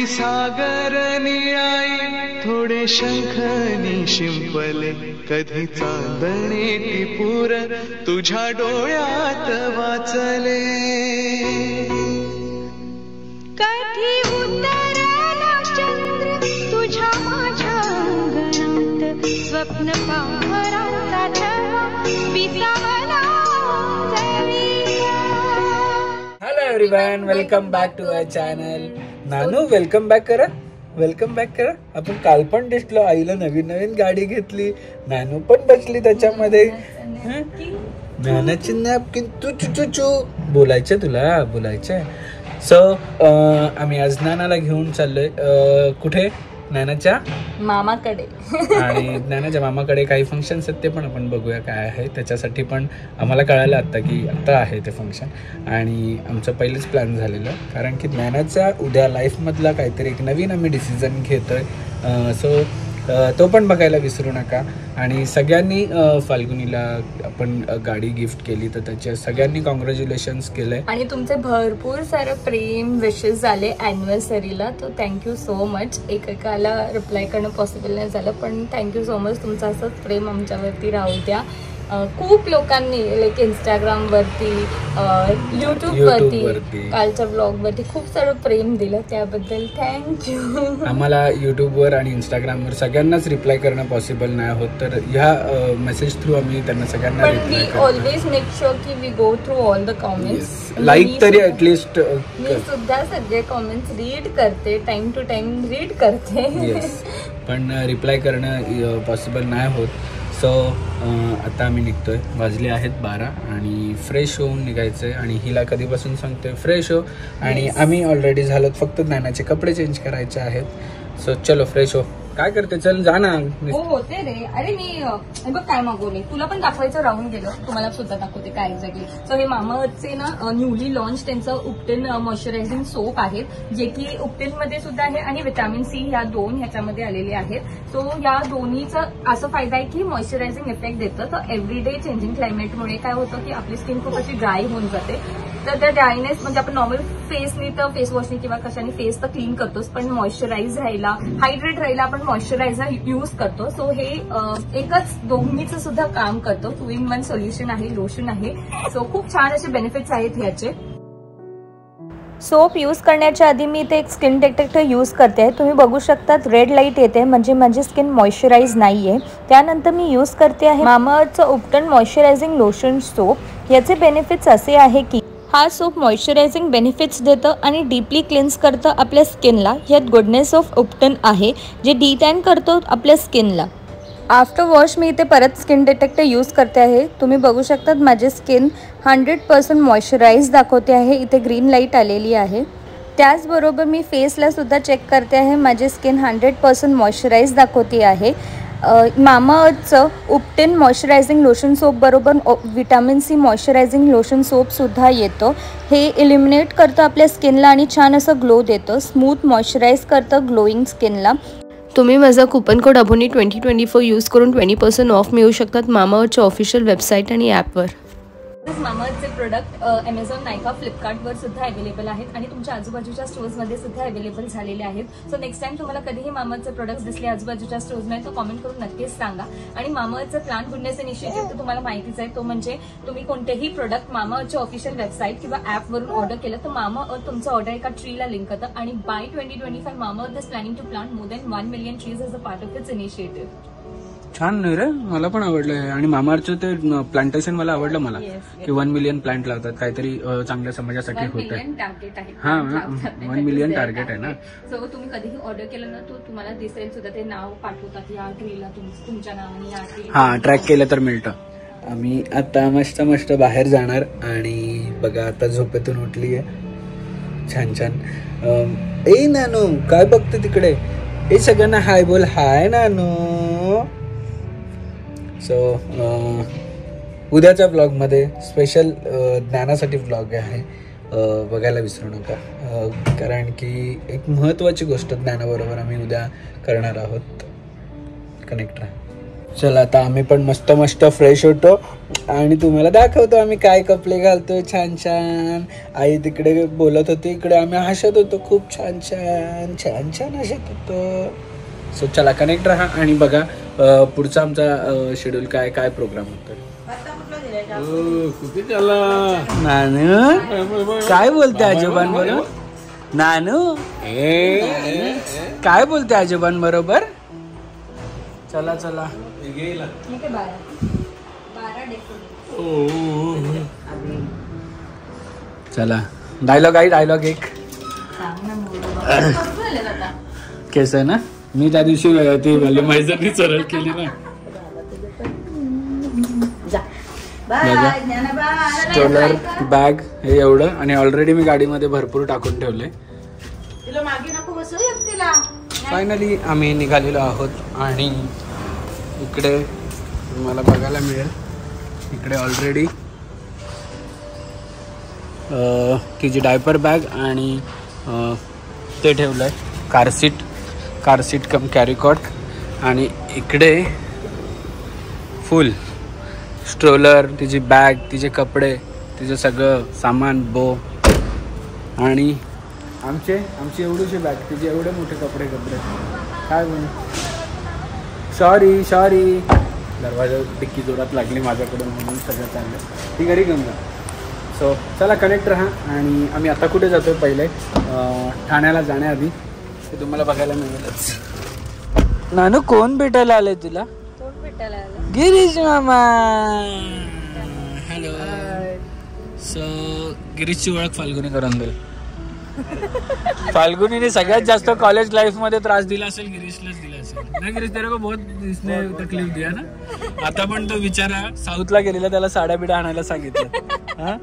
सागर निळाई थोडे शंखनी शिंपले कधी चांदणे टिपूर तुझ्या डोळ्यात वाचले कधी उतरला चंद्र तुझ्या माझ्या अंगणात स्वप्न पांघराचा छळा विसावला hello everyone, welcome back to our channel. नानू वेलकम बॅक करा. आपण काल पण दिसलो, आईला नवीन गाडी घेतली, नानू पण बसली त्याच्यामध्ये. नानाची नॅपकिन तू बोलायचं तुला बोलायचं. सो आम्ही आज नानाला घेऊन चाललोय कुठे, नानाच्या मामाकडे. आणि नानाच्या मामाकडे काही फंक्शन्स आहेत, ते पण आपण बघूया काय आहे. त्याच्यासाठी पण आम्हाला कळालं आता की आता आहे ते फंक्शन, आणि आमचं पहिलेच प्लॅन झालेलं, कारण की नानाच्या उद्या लाईफमधला काहीतरी एक नवीन आम्ही डिसिजन घेतोय. सो तो पण बघायला विसरू नका. आणि सगळ्यांनी फाल्गुनीला आपण गाडी गिफ्ट केली, तर त्याच्या सगळ्यांनी कॉंग्रॅच्युलेशन्स केलंय. आणि तुमचे भरपूर सारं प्रेम विशेस झाले ॲनिव्हर्सरीला, तर थँक्यू सो मच. एकेकाला रिप्लाय करणं पॉसिबल नाही झालं, पण थँक्यू सो मच. तुमचं असंच प्रेम आमच्यावरती राहू द्या. खूप लोकांनी लाईक इंस्टाग्रामवरती, यूट्यूबवरती, कालच्या ब्लॉगवरती खूप सारं प्रेम दिलं, त्याबद्दल थँक्यू. आम्हाला यूट्यूबवर आणि इंस्टाग्रामवर सगळ्यांनाच रिप्लाय करणं पॉसिबल नाही होत, तर ह्या मेसेज थ्रू आम्ही त्यांना सगळ्यांना रिप्लाय करतो. ऑलवेज मेक शुअर की we go through all the comments. Like तरी ॲटलिस्ट. मी सुद्धा सगळे कॉमेंट्स रीड करते, टाइम टू टाइम रीड करते. पण रिप्लाय करणं पॉसिबल नाही होत. सो आता आम्ही निघतोय, वाजले आहेत 12 आणि फ्रेश होऊन निघायचंय. आणि हिला कधीपासून सांगतोय फ्रेश हो, आणि आम्ही ऑलरेडी झालो, फक्त नानाचे कपडे चेंज करायचे आहेत. सो चलो फ्रेश हो. काय करते, चल जा ना. हो होते रे. अरे मी बघ काय मागवले, तुला पण दाखवायचं राहून गेलं, तुम्हाला सुद्धा दाखवते काय एक्झॅक्टली. सो हे मामाअर्थचे ना न्यूली लॉन्च त्यांचं उपटेन मॉइश्चरायझिंग सोप आहे, जे की उपटेन मध्ये सुद्धा आहे आणि व्हिटॅमिन सी ह्या दोन ह्याच्यामध्ये आलेले आहेत. सो या दोन्हीचा असं फायदा आहे की मॉइश्चरायझिंग इफेक्ट देतं. तर एव्हरीडे चेंजिंग क्लायमेटमुळे काय होतं की आपली स्किन खूप अशी ड्राय होऊन जाते. तर त्या ड्रायनेस म्हणजे आपण नॉर्मल फेसनी तर फेस वॉशनी किंवा कशाने फेस तर क्लीन करतोच, पण मॉइश्चराइज राहायला, हायड्रेट राहायला आपण मॉइश्चरायझर यूज करतो. सो हे एकच दोन्हीचं सुद्धा काम करतो. 2-in-1 सोल्युशन आहे, लोशन आहे. सो खूप छान असे बेनिफिट्स आहेत ह्याचे. सोप यूज करण्याच्या आधी मी इथे एक स्किन डिटेक्टर यूज करते आहे. तुम्ही बघू शकतात रेड लाईट येते, म्हणजे माझी स्किन मॉइश्चराइज नाही आहे. त्यानंतर मी यूज करते आहे मामाअर्थचं उपटन मॉइश्चरायझिंग लोशन सोप. याचे बेनिफिट्स असे आहे की हा सोप मॉइश्चरायझिंग बेनिफिट्स देतं आणि डीपली क्लिन्स करतं आपल्या स्किनला. यात गुडनेस ऑफ उपटन आहे, जे डिटॅन करतो आपल्या स्किनला. आफ्टर वॉश मी इथे परत स्किन डिटेक्टर यूज करते आहे. तुम्ही बघू शकतात माझी स्किन 100% मॉइश्चराइज दाखवते आहे. इथे ग्रीन लाईट आलेली आहे. त्याचबरोबर मी फेसला सुद्धा चेक करते आहे, माझी स्किन 100% मॉइश्चराइज दाखवते आहे. मामाअर्थचं उपटेन मॉइश्चरायझिंग लोशन सोप बरोबर व्हिटॅमिन सी मॉइश्चरायझिंग लोशन सोपसुद्धा येतं. हे इलिमिनेट करतं आपल्या स्किनला आणि छान असं ग्लो देतं, स्मूथ मॉइश्चराइज करतं ग्लोईंग स्किनला. तुम्ही माझा कुपन कोड अभोनी 2024 यूज करून 20% ऑफ मिळू शकतात मामाअर्थच्या ऑफिशियल वेबसाईट आणि ॲपवर. मामाअर्थचे प्रोडक्ट अमेझॉन, नायका, फ्लिपकार्टवर सुद्धा अवेलेबल आहेत आणि तुमच्या आजूबाजूच्या स्टोर्समध्ये सुद्धा अवेलेबल झालेले आहेत. सो नेक्स्ट टाइम तुम्हाला कधीही मामाअर्थचे प्रोडक्ट्स दिसले आजूबाजूच्या स्टोर्समध्ये, तो कॉमेंट करून नक्कीच सांगा. आणि मामाअर्थचं प्लांट गुडनेस इनिशिएटिव्ह तर तुम्हाला माहितीच आहे. तो म्हणजे तुम्ही कोणतेही प्रोडक्ट मामाअर्थच्या ऑफिशियल वेबसाईट किंवा ॲपवरून ऑर्डर केलं तर मामाअर्थ तुमचं ऑर्डर एका ट्रीला लिंक करतं. आणि by 2025 Mamaearth is planning to plant more than 1 million trees as a part of its initiative. छान नाही रे, मला पण आवडलं. आणि मामाअर्थचं ते प्लांटेशन मला आवडलं, मला की 1 million प्लांट लावतात, काहीतरी चांगल्या समाजासाठी होत आहे. हा, 1 million टार्गेट आहे ना. सो तुम्ही कधीही ऑर्डर केलं ना, तो तुम्हाला दिसेल सुद्धा, ते नाव पाठवतात या ट्रीला, तुमच्या नावाने या ट्री. हा, ट्रॅक केलं तर मिळतं. आम्ही आता मस्त बाहेर जाणार. आणि बघा आता झोपेतून उठली आहे, छान. ए नानू, काय बघते तिकडे? हे सगळ्यांना हाय बोल. हाय नानू. सो उद्याच्या ब्लॉगमध्ये स्पेशल ज्ञानासाठी ब्लॉग आहे, बघायला विसरू नका. कारण की एक महत्त्वाची गोष्ट ज्ञानाबरोबर आम्ही उद्या करणार आहोत. कनेक्ट राहा. चला आता आम्ही पण मस्त मस्त फ्रेश होतो आणि तुम्हाला दाखवतो आम्ही काय कपडे घालतो छान छान. आई तिकडे बोलत होती, इकडे आम्ही हसत होतो, खूप छान छान छान छान हसत होतो. सो चला कनेक्ट राहा आणि बघा पुढचा आमचा शेड्यूल काय काय प्रोग्राम होतो. कुठे चला नानू काय बोलते आजोबांबरोबर? नानू काय बोलते आजोबांबरोबर? चला चला चला डायलॉग एक केस आहे ना. मी त्या दिवशी ती मैदानी सरळ केली ना. स्ट्रोलर बॅग हे एवढं आणि ऑलरेडी मी गाडीमध्ये भरपूर टाकून ठेवले. फायनली आम्ही निघालेलो आहोत आणि इकडे तुम्हाला बघायला मिळेल इकडे ऑलरेडी तिची डायपर बॅग आणि ते ठेवलं आहे कार सीट कम कॅरीकॉट आणि इकडे फुल स्ट्रोलर, तिची बॅग, तिचे कपडे, तिचं सगळं सामान बो आणि आमची एवढीशी बॅग, तिचे एवढे मोठे कपडे काय म्हणून सॉरी दरवाजा डिक्की जोरात लागली माझ्याकडून म्हणून सगळं चांगलं ती घरी घेऊन जा. सो चला कनेक्ट राहा आणि आम्ही आता कुठे जातो पहिले ठाण्याला जाण्याआधी ते तुम्हाला बघायला मिळेलच. नानू कोण भेटायला आलंय तुला? गिरीश मामा. हॅलो. सो गिरीशची ओळख फाल्गुनी करून देईल. फाल्गुनीने सगळ्यात जास्त कॉलेज लाईफ मध्ये त्रास दिला असेल गिरीशलाच दिला असेल ना. गिरीश तेरे को बहुत इसने तकलीफ दिया ना. आता पण तो बिचारा साऊथला गेलेला, त्याला साड्या बिड्या आणायला सांगितलं. हा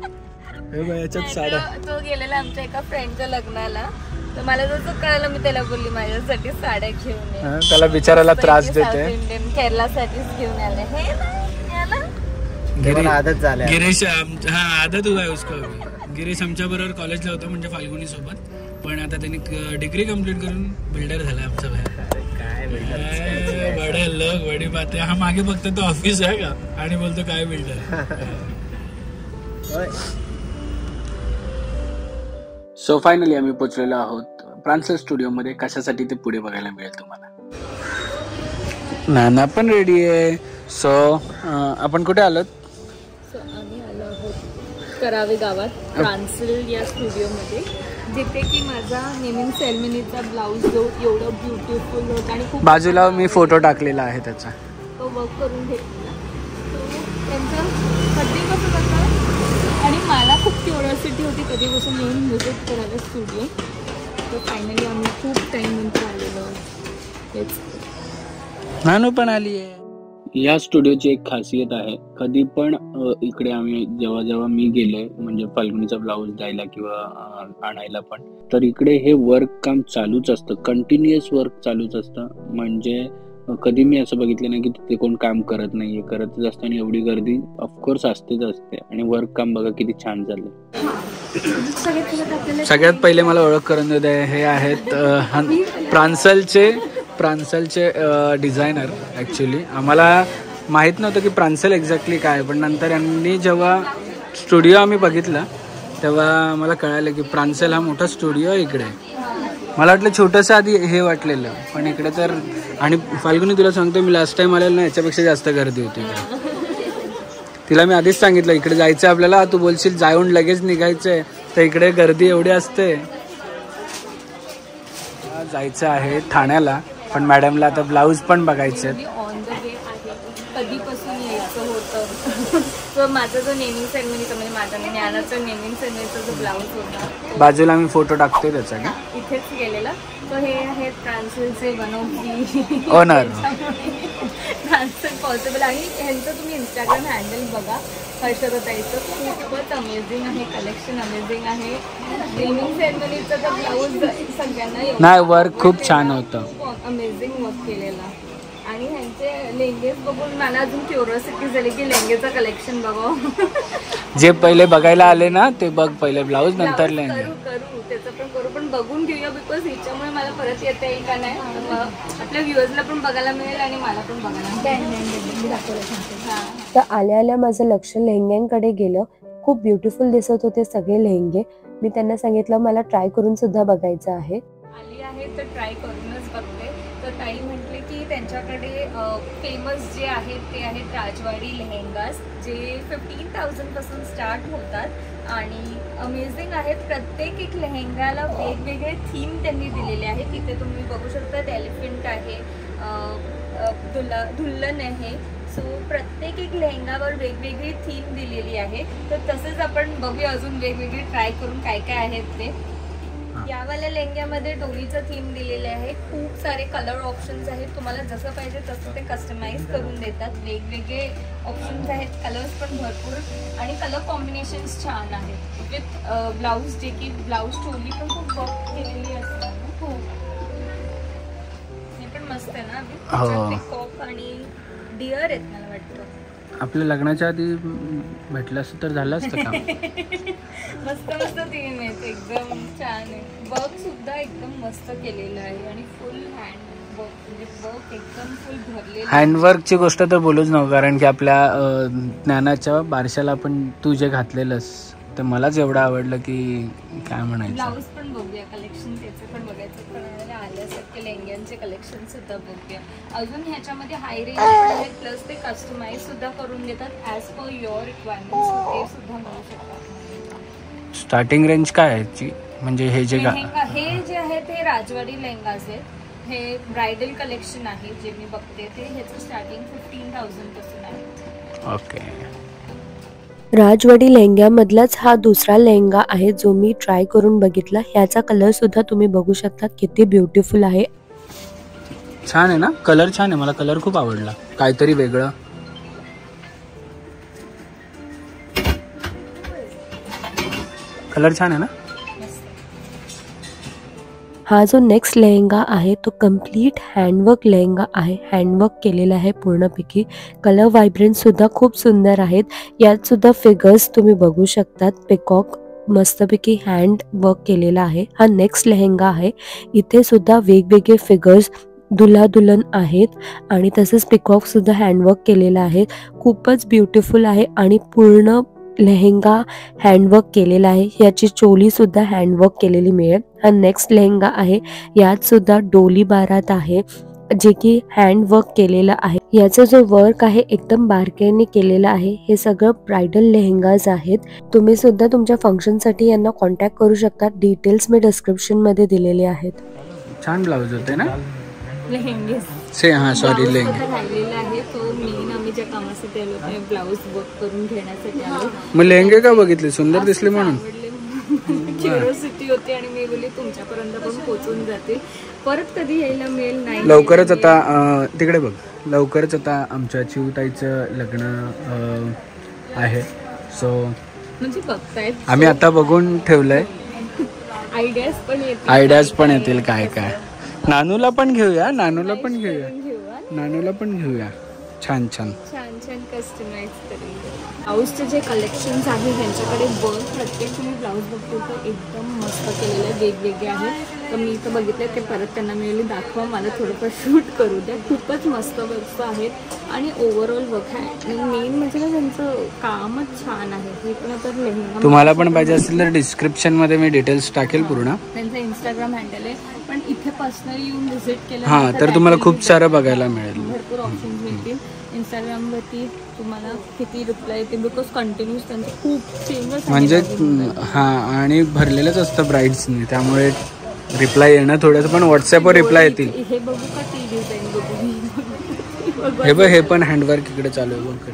याच्यात साड्या तो गेलेला आमच्या एका फ्रेंडच्या लग्नाला, तर मला जसं कळलं मी त्याला बोलली माझ्यासाठी साड्या घेऊन ये. त्याला बिचाराला त्रास देते. केरलासाठीच घेऊन आले हे आदत झाली. गिरीश हा आदत हुआ है उसको. गिरीश आमच्या बरोबर कॉलेजला होता म्हणजे फाल्गुनी सोबत, पण आता त्यांनी डिग्री कंप्लीट करून बिल्डर झाला आमचा भाई. काय बडे लोक बडी बात आहे. हा मागे बघतो तो ऑफिस आहे का आणि बोलतो काय बिल्डर. सो फायनली आम्ही पोचलेलो आहोत प्रांसल स्टुडिओमध्ये. कशासाठी ते पुढे बघायला मिळेल तुम्हाला. नाना पण रेडी आहे. सो आपण कुठे आलोत? आम्ही आलो आहोत करावे गावात प्रांसल या स्टुडिओमध्ये, जिथे की माझा नेमिंग सेरेमनीचा ब्लाऊज जो एवढं ब्युटिफुल होता आणि खूप बाजूला मी फोटो टाकलेला आहे त्याचा, तो वर्क करून घेतला. त्यांचं कटिंग कसं करतात आणि मला खूप क्युरिओसिटी होती कधीपासून येऊन व्हिजिट करायला स्टुडिओ. तर फायनली आम्ही खूप टाईम नंतर आलेलो. नानू पण आली आहे. या स्टुडिओची एक खासियत आहे, कधी पण इकडे आम्ही जेव्हा मी गेलोय म्हणजे फाल्गुनीचा ब्लाऊज द्यायला किंवा आणायला पण, तर इकडे हे वर्क काम चालूच असतं, कंटिन्युअस वर्क चालूच असतं. म्हणजे कधी मी असं बघितलं नाही की तिथे कोण काम करत नाहीये, करतच असतं आणि एवढी गर्दी ऑफकोर्स असतेच असते. आणि वर्क काम बघा किती छान चाललंय. सगळ्यात पहिले मला ओळख करून देत आहे, हे आहेत प्रांसलचे डिझायनर. ॲक्च्युली आम्हाला माहीत नव्हतं की प्रांसल एक्झॅक्टली काय, पण नंतर यांनी जेव्हा स्टुडिओ आम्ही बघितला तेव्हा मला कळालं की प्रांसल हा मोठा स्टुडिओ आहे इकडे. मला वाटलं छोटंसं आधी हे वाटलेलं, पण इकडे तर. आणि फाल्गुनी तुला सांगतो मी लास्ट टाइम आलेलो ना याच्यापेक्षा जास्त गर्दी होती इकडे. तिला मी आधीच सांगितलं इकडे जायचं आपल्याला, तू बोलशील जाऊन लगेच निघायचंय, तर इकडे गर्दी एवढी असते. जायचं आहे ठाण्याला, पण मॅडमला आता ब्लाऊज पण बघायचे. ऑन द वे आहे, कधीपासून यायचं होतं. तर माझा जो नेमिंग सेरेमनीचा म्हणजे माझा ज्ञानाचा नेमिंग सेरेमनीचा जो ब्लाऊज होता, बाजूला मी फोटो टाकतोय त्याचा का इथेच गेलेला. तर हे आहेत प्रांसलचे वन ऑफ दी ओनर प्रांसल पॉसिबल. आणि ह्यांचं तुम्ही इंस्टाग्राम हँडल बघा, हर्षदाताईचं खूपच अमेझिंग आहे, कलेक्शन अमेझिंग आहे. नेमिंग सेरेमनीचा तर ब्लाऊज सगळ्यांना नाही, वर्क खूप छान होतं, अमेझिंग वर्क केलेला. आणि ह्यांचे लेंगेस बघून मला अजून क्युरिओसिटी झाली की लेंगेचं कलेक्शन बघावं. जे पहिले बघायला आले ना ते बघ पहिले ब्लाऊज, नंतर लेंगे. करू त्याचं पण करू, पण बघून घेऊया बिकॉज ह्याच्यामुळे मला परत येता येईल का नाही, आपल्या व्ह्युअर्सला पण बघायला मिळेल आणि मला पण बघायला मिळेल. तर आल्या आल्या माझं लक्ष लेहंग्यांकडे गेलं. खूप ब्युटिफुल दिसत होते सगळे लेहंगे. मी त्यांना सांगितलं मला ट्राय करून सुद्धा बघायचं आहे. आली आहे तर ट्राय करूनच बघते. तर ताई म्हटले की त्यांच्याकडे फेमस जे आहेत ते आहेत राजवाडी लेहेंगास, जे 15,000 पासून स्टार्ट होतात आणि अमेझिंग आहेत. प्रत्येक एक लेहेंगाला वेगवेगळे थीम त्यांनी दिलेले आहेत. तिथे तुम्ही बघू शकता एलिफंट आहे, दुल्हन आहे. सो प्रत्येक एक लेहंगावर वेगवेगळी थीम दिलेली आहे. तर तसंच आपण बघूया अजून वेगवेगळे ट्राय करून काय काय आहेत ते. यावाल्या लेहंग्यामध्ये डोलीचं थीम दिलेले आहे. खूप सारे कलर ऑप्शन्स आहेत. तुम्हाला जसं पाहिजे तसं ते कस्टमाइज करून देतात. वेगवेगळे ऑप्शन्स आहेत, कलर्स पण भरपूर आणि कलर कॉम्बिनेशन्स छान आहेत. विथ ब्लाऊज, जे की ब्लाऊज टोली पण खूप वर्क केलेली असते. खूप हे पण मस्त आहे ना. पिकॉक आणि डिअर आहेत मला वाटतं. आपल्या लग्नाच्या आधी भेटलं असतं तर झालं असतं का? मस्त मस्त थीम आहेत, एकदम छान आहे. वर्क सुद्धा एकदम मस्त केलेलं आहे आणि फुल हँड वर्क, म्हणजे वर्क एकदम फुल भरलेलं. हँडवर्कची गोष्ट तर बोलूच नको, कारण की आपल्या ज्ञानाच्या बारशाला पण तू जे घातलेलंस तर मलाच एवढं आवडलं की काय म्हणायचं. ब्लाऊज पण बघूया, कलेक्शन त्याचं पण बघायचं. पण आल्यासारखे लेहंग्यांचे कलेक्शन सुद्धा बघूया. अजून ह्याच्यामध्ये हाय रेंज आहेत, प्लस ते कस्टमाइज सुद्धा करून देतात ॲज पर युअर रिक्वायरमेंट्स. ते सुद्धा मिळू शकतात. स्टार्टिंग रेंज काय आहे याची? म्हणजे हे जे हे जे आहे ते राजवाडी लेहंगाज आहेत. हे ब्रायडल कलेक्शन आहे जे मी बघते ते. ह्याचं स्टार्टिंग 15,000 पासून आहे. ओके. राजवाडी लेहंग्यामधलाच हा दुसरा लेहंगा आहे जो मी ट्राय करून बघितला. ह्याचा कलर सुद्धा तुम्ही बघू शकता किती ब्युटिफुल आहे. छान आहे ना, कलर छान आहे. मला कलर खूप आवडला, काहीतरी वेगळं. कलर छान आहे ना. हा जो नेक्स्ट लेहंगा आहे तो कम्प्लीट हँडवर्क लेहंगा आहे. हँडवर्क केलेला आहे पूर्णपैकी. कलर व्हायब्रन्स सुद्धा खूप सुंदर आहेत. यात सुद्धा फिगर्स तुम्ही बघू शकतात. पिकॉक मस्तपैकी हँड वर्क केलेला आहे. हा नेक्स्ट लेहंगा आहे. इथे सुद्धा वेगवेगळे फिगर्स दुल्हा दुल्हन आहेत आणि तसंच पिकॉक सुद्धा हँडवर्क केलेला आहे. खूपच ब्युटिफुल आहे आणि पूर्ण लेहंगा हँडवर्क केलेला आहे. याची चोली सुद्धा हँडवर्क केलेली मिळेल. हा नेक्स्ट लेहंगा आहे. यात सुद्धा डोली बारात आहे जे की हँडवर्क केलेलं आहे. याचा जो वर्क आहे एकदम बारकाईने केलेला आहे. हे सगळं ब्रायडल लेहंगाज आहेत. तुम्ही सुद्धा तुमच्या फंक्शनसाठी यांना कॉन्टॅक्ट करू शकता. डिटेल्स मी डिस्क्रिप्शन मध्ये दिलेले आहेत. छान ब्लाऊज होते ना लेहंगे सॉरी लेहंगे राहिलेला आहे. तो मेन आम्ही ज्या कामासाठी आलो ते ब्लाऊज वर्क करून घेण्यासाठी आलो. मग लेहंगे का बघितले? सुंदर दिसले म्हणून क्युरिओसिटी होती आणि मी बोलली तुमच्यापर्यंत पण पोहोचून जाते. परत कधी यायला मिळेल नाही. लवकरच आता तिकडे बघ, लवकरच आता आमच्या चिवताईचं लग्न आहे. सो म्हणजे बघतायत आम्ही आता बघून ठेवलंय. आयडियाज पण येतील काय काय. नानूला पण घेऊया, नानूला पण घेऊया. छान छान कस्टमाइज करून. ब्लाऊजचे जे कलेक्शन्स आहे त्यांच्याकडे प्रत्येक तुम्ही ब्लाऊज बघतो तर एकदम मस्त केलेले वेगवेगळे आहेत. तर मी इथं बघितलं ते परत त्यांना मिळाली दाखवा, मला थोडंफार शूट करू द्या. खूपच मस्त वर्क आहेत आणि ओव्हरऑल वर्क आहे. मेन म्हणजे ना त्यांचं कामच छान आहे. हे पण आता लेहंगा तुम्हाला पण पाहिजे असेल तर डिस्क्रिप्शन मध्ये मी डिटेल्स टाकेल पूर्ण. त्यांचा इंस्टाग्राम हँडल आहे. पण इथे पर्सनली येऊन व्हिजिट केलं हा तर तुम्हाला खूप सारं बघायला मिळेल. भरपूर ऑप्शन्स मिळतील. इंस्टाग्रामवरती तुम्हाला किती रिप्लाय येते बिकॉज कंटिन्यूस त्यांचं खूप फेमस म्हणजे हा आणि भरलेलंच असतं ब्राईड्सनी, त्यामुळे रिप्लाय येणं थोडंसं. पण व्हॉट्सअपवर रिप्लाय येतील. हे बघू का ती डिझाईन बघू. हे बघ, हे पण हँडवर्क इकडे चालू आहे बघ.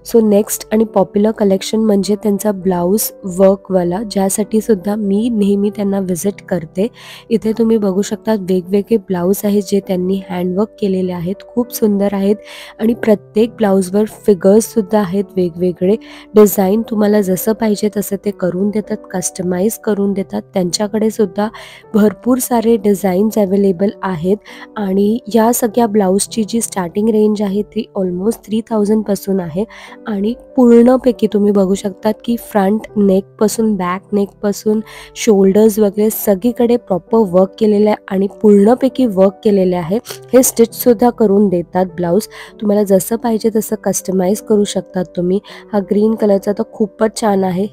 सो नेक्स्ट आणि पॉप्युलर कलेक्शन म्हणजे त्यांचा ब्लाऊज वर्कवाला, ज्यासाठी सुद्धा मी नेहमी त्यांना व्हिजिट करते. इथे तुम्ही बघू शकता वेगवेगळे ब्लाऊज आहेत जे त्यांनी हँडवर्क केलेले आहेत. खूप सुंदर आहेत आणि प्रत्येक ब्लाऊजवर फिगर्ससुद्धा आहेत वेगवेगळे. डिझाईन तुम्हाला जसं पाहिजे तसं ते करून देतात, कस्टमाइज करून देतात. त्यांच्याकडे सुद्धा भरपूर सारे डिझाईन्स अवेलेबल आहेत आणि या सगळ्या ब्लाऊजची जी स्टार्टिंग रेंज आहे ती ऑलमोस्ट 3,000 पासून आहे आणि पूर्णपैकी तुम्ही बघू शकतात की फ्रंट नेकपासून बॅक नेकपासून शोल्डर्स वगैरे सगळीकडे प्रॉपर वर्क केलेलं आहे आणि पूर्णपैकी वर्क केलेले आहे. हे स्टिचसुद्धा करून देतात ब्लाऊज. तुम्हाला जसं पाहिजे तसं कस्टमाइज करू शकतात तुम्ही. हा ग्रीन कलरचा तर खूपच छान आहे.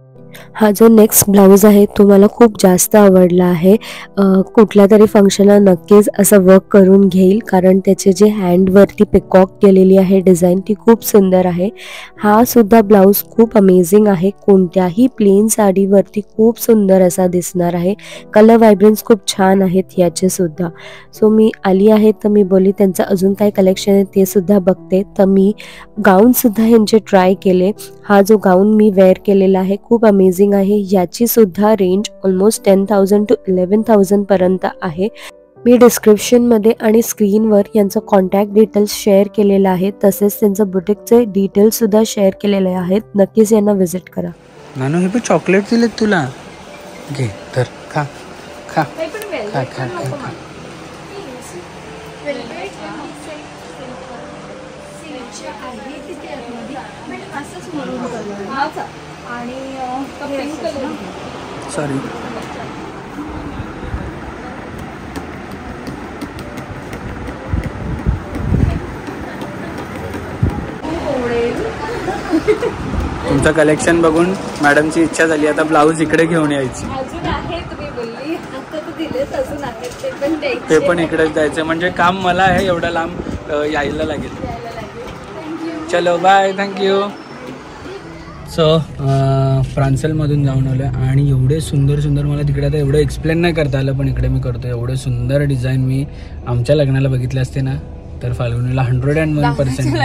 हा जो नेक्स्ट ब्लाऊज आहे तो मला खूप जास्त आवडला आहे. कुठल्या तरी फंक्शनला नक्कीच असं वर्क करून घेईल, कारण त्याचे जे हँडवरती पिकॉक केलेली आहे डिझाईन ती खूप सुंदर आहे. हा सुद्धा ब्लाऊज खूप अमेझिंग आहे. कोणत्याही प्लेन साडीवरती खूप सुंदर असा दिसणार आहे. कलर व्हायब्रन्स खूप छान आहेत याचे सुद्धा. सो मी आली आहे तर मी बोलली त्यांचं अजून काय कलेक्शन आहे ते सुद्धा बघते. तर मी गाऊनसुद्धा यांचे ट्राय केले. हा जो गाऊन मी वेअर केलेला आहे खूप अमेझिंग आहे. याची सुद्धा रेंज ऑलमोस्ट 10,000 to 11,000 पर्यंत आहे. मी डिस्क्रिप्शनमध्ये आणि स्क्रीनवर यांचं कॉन्टॅक्ट डिटेल्स शेअर केलेलं आहे, तसेच त्यांचं बुटीकचे डिटेल्ससुद्धा शेअर केलेले आहेत. नक्कीच यांना व्हिजिट करा. नानू हे पण चॉकलेट दिलेत तुला, घे तर खा खा खा खा खा. सॉरी. तुमचं कलेक्शन बघून मॅडमची इच्छा झाली आता ब्लाऊज इकडे घेऊन यायची. अजून आहे तुम्ही बोलली, आता तर दिलेच, अजून आहेत ते पण द्यायचे. ते पण इकडेच द्यायचं, म्हणजे काम मला आहे एवढं लांब यायला लागेल. चलो बाय, थँक्यू. सो फ्रान्सलमधून जाऊन आलो आहे आणि एवढे सुंदर सुंदर, मला तिकडे आता एवढं एक्सप्लेन नाही करता आलं पण इकडे मी करतो. एवढे सुंदर डिझाईन मी आमच्या लग्नाला बघितले असते ना तर फाल्गुनीला 101%.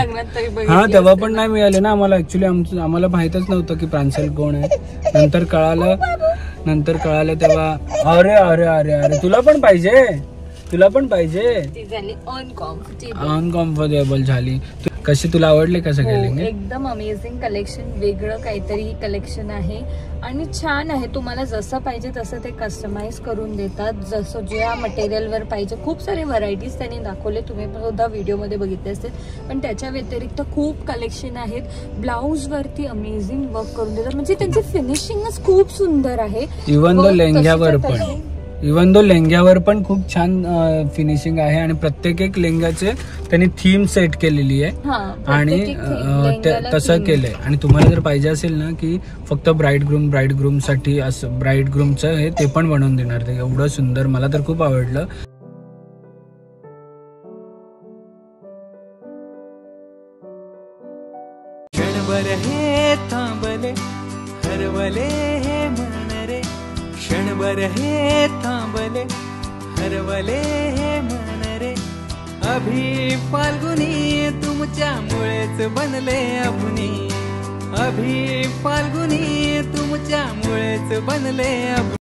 हां, तेव्हा पण नाही मिळाले ना आम्हाला. ॲक्च्युली आम्हाला माहीतच नव्हतं की फ्रान्सल कोण आहे. नंतर कळालं तेव्हा अरे अरे अरे अरे तुला पण पाहिजे अनकम्फर्टेबल झाली. कशी, तुला आवडले कसं केले? एकदम अमेझिंग कलेक्शन, वेगळं काहीतरी कलेक्शन आहे आणि छान आहे. तुम्हाला जसं पाहिजे तसं ते कस्टमाइज करून देतात, जसं ज्या मटेरियलवर पाहिजे. खूप सारे व्हरायटीज त्यांनी दाखवले, तुम्ही सुद्धा व्हिडिओमध्ये बघितले असतील. पण त्याच्या व्यतिरिक्त खूप कलेक्शन आहेत. ब्लाऊजवरती अमेझिंग वर्क करून देतात, म्हणजे त्यांची फिनिशिंगच खूप सुंदर आहे. इवन दो लेंग्यावर पण खूप छान फिनिशिंग आहे आणि प्रत्येक एक लेंग्याचे त्यांनी थीम सेट केलेली आहे आणि तसं केलंय. आणि तुम्हाला जर पाहिजे असेल ना की फक्त ब्राईडग्रूम साठी असं ब्राईडग्रूमचं हे ते पण बनवून देणार. ते एवढं सुंदर, मला तर खूप आवडलं. क्षणभर हे थांबले हरवले हे मन रे, क्षणभर हे थांबले हरवले हे मन रे. अभि फाल्गुनी तुमच्यामुळेच बनले अभुनी, अभि फाल्गुनी तुमच्यामुळेच बनले अभुनी.